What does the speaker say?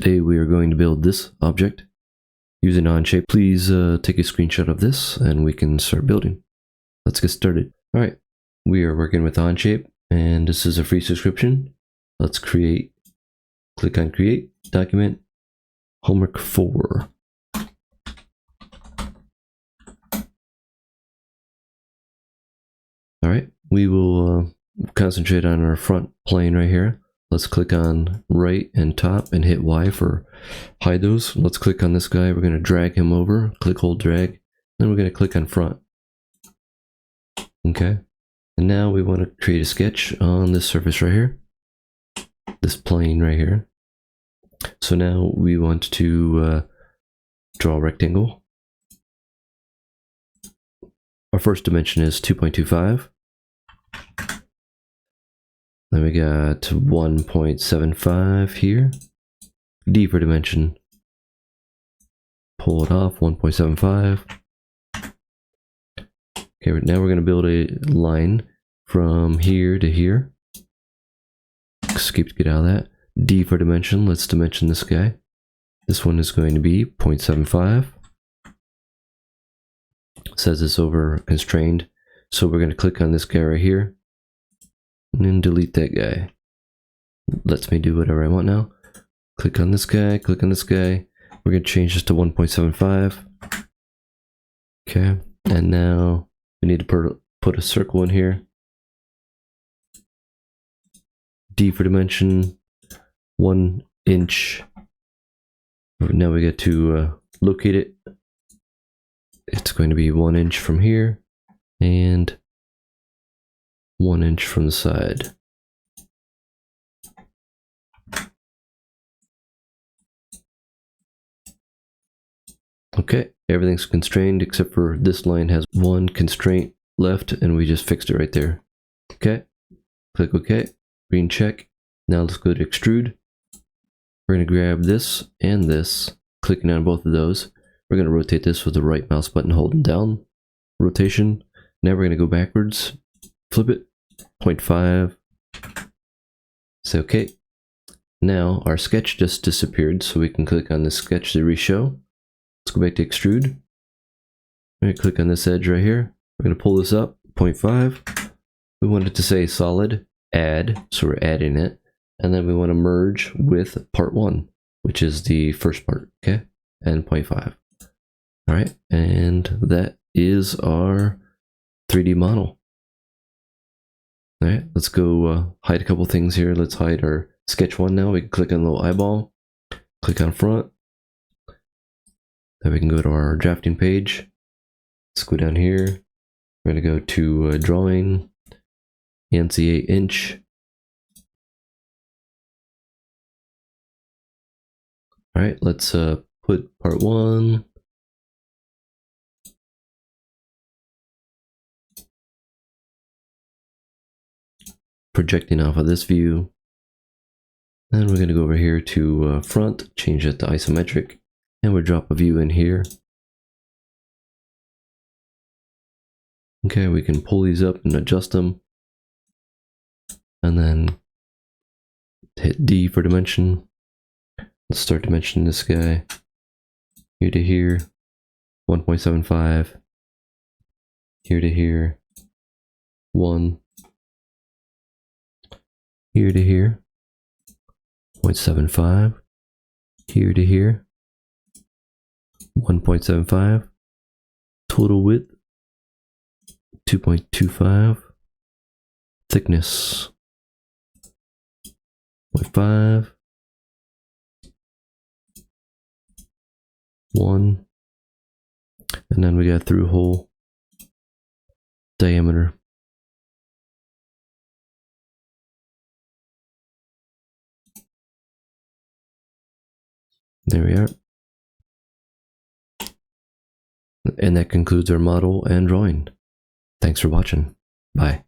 Today we are going to build this object using OnShape. Please take a screenshot of this and we can start building. Let's get started. All right, we are working with OnShape and this is a free subscription. Let's create, click on create, document, homework 4. All right, we will concentrate on our front plane right here. Let's click on right and top and hit Y for hide those. Let's click on this guy. We're going to drag him over, click, hold, drag. Then we're going to click on front. Okay. And now we want to create a sketch on this surface right here. This plane right here. So now we want to draw a rectangle. Our first dimension is 2.25. Then we got 1.75 here. D for dimension. Pull it off, 1.75. Okay, now we're going to build a line from here to here. Skip to get out of that. D for dimension. Let's dimension this guy. This one is going to be 0.75. It says it's over constrained. So we're going to click on this guy right here. And then delete that guy. Lets me do whatever I want now. Click on this guy, click on this guy. We're going to change this to 1.75. Okay, and now we need to put a circle in here. D for dimension, 1 inch. Now we get to locate it. It's going to be 1 inch from here and 1 inch from the side. Okay, everything's constrained except for this line has one constraint left and we just fixed it right there. Okay, click OK, green check. Now let's go to extrude. We're going to grab this and this, clicking on both of those. We're going to rotate this with the right mouse button holding down. Rotation. Now we're going to go backwards, flip it, 0.5. Say OK. Now our sketch just disappeared, so we can click on this sketch to reshow. Let's go back to extrude. We're going to click on this edge right here. We're going to pull this up, 0.5. We want it to say solid, add, so we're adding it. And then we want to merge with part 1, which is the first part, okay? And 0.5. All right, and that is our 3D model. All right, let's go hide a couple things here. Let's hide our sketch 1 now. We can click on the little eyeball, click on front. Then we can go to our drafting page. Let's go down here. We're going to go to drawing, ANSI 8 inch. All right, let's put part 1. Projecting off of this view. Then we're going to go over here to front, change it to isometric, and we'll drop a view in here. Okay, we can pull these up and adjust them. And then hit D for dimension. Let's start dimensioning this guy. Here to here, 1.75. Here to here, 1. Here to here, 0.75. Here to here, 1.75. Total width, 2.25. Thickness, 0.5. 1. And then we got through hole diameter. There we are. And that concludes our model and drawing. Thanks for watching. Bye.